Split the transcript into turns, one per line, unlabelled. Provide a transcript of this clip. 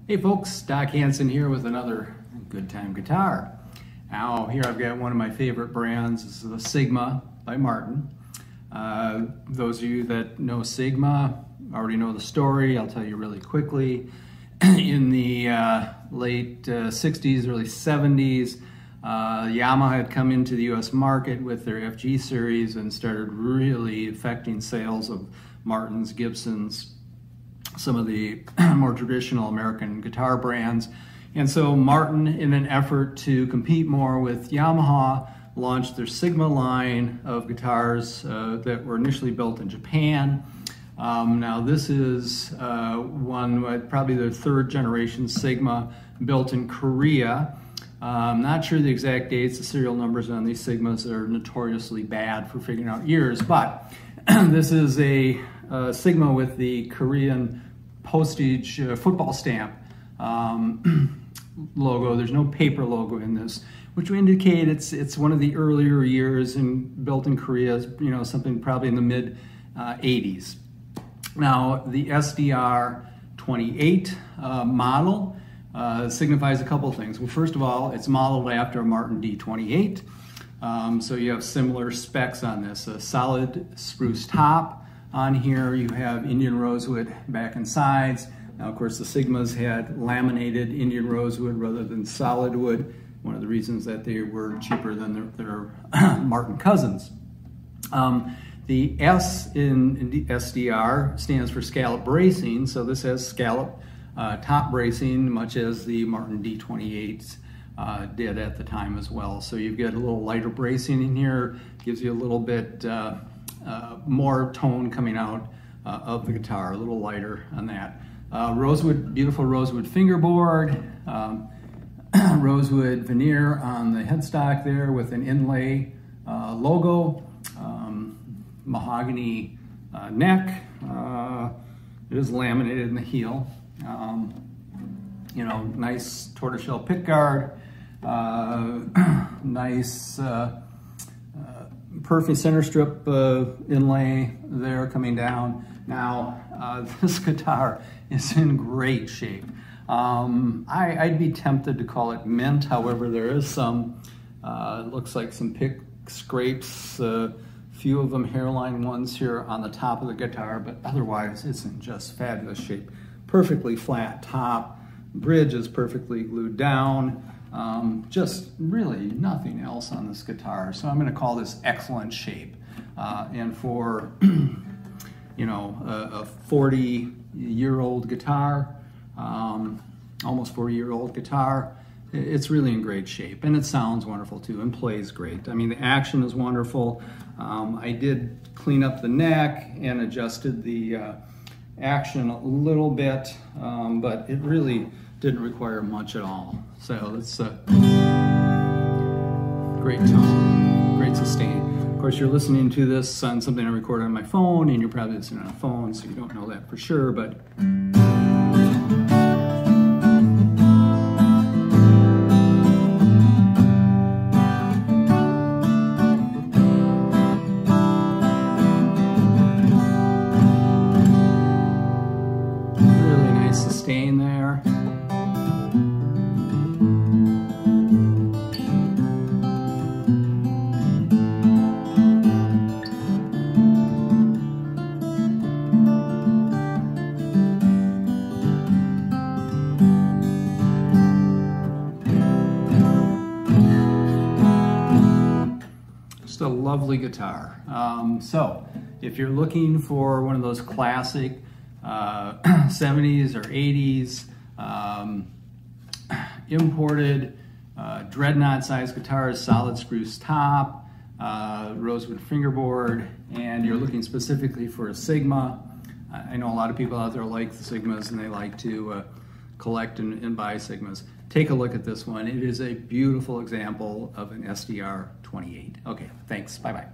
Hey folks, Doc Hansen here with another Good Time guitar. Now here I've got one of my favorite brands. This is the Sigma by Martin. Those of you that know Sigma already know the story. I'll tell you really quickly. In the late 60s, early 70s, Yamaha had come into the US market with their FG series and started really affecting sales of Martins, Gibsons, some of the more traditional American guitar brands. And so Martin, in an effort to compete more with Yamaha, launched their Sigma line of guitars that were initially built in Japan. Now this is probably the third generation Sigma built in Korea. I'm not sure the exact dates. The serial numbers on these Sigmas are notoriously bad for figuring out years, but this is a Sigma with the Korean postage football stamp logo. There's no paper logo in this, which would indicate it's one of the earlier years and built in Korea, you know, something probably in the mid 80s. Now the SDR28 model signifies a couple things. Well, first of all, it's modeled after a Martin D28. So you have similar specs on this. A solid spruce top. On here you have Indian rosewood back and sides. Now of course the Sigmas had laminated Indian rosewood rather than solid wood. One of the reasons that they were cheaper than their Martin cousins. The S in SDR stands for scallop bracing, so this has scallop top bracing, much as the Martin D28s did at the time as well. So you've got a little lighter bracing in here, gives you a little bit more tone coming out of the guitar, a little lighter on that. Rosewood, beautiful rosewood fingerboard, rosewood veneer on the headstock there with an inlay logo, mahogany neck. It is laminated in the heel. You know, nice tortoiseshell pickguard, nice perfect center strip inlay there coming down. Now, this guitar is in great shape. I'd be tempted to call it mint, however, there is some, it looks like some pick scrapes, few of them hairline ones here on the top of the guitar, but otherwise it's in just fabulous shape. Perfectly flat top, bridge is perfectly glued down. Just really nothing else on this guitar. So I'm going to call this excellent shape. And for, you know, a 40-year-old guitar, almost 40-year-old guitar, it's really in great shape. And it sounds wonderful too and plays great. I mean, the action is wonderful. I did clean up the neck and adjusted the action a little bit, but it really didn't require much at all. So it's a great tone, great sustain. Of course, you're listening to this on something I recorded on my phone, and you're probably listening on a phone, so you don't know that for sure, but really nice sustain there. Just a lovely guitar. So if you're looking for one of those classic 70s or 80s imported dreadnought size guitars, solid spruce top, rosewood fingerboard, and you're looking specifically for a Sigma. I know a lot of people out there like the Sigmas and they like to collect and buy Sigmas. Take a look at this one. It is a beautiful example of an SDR28. Okay, thanks. Bye-bye.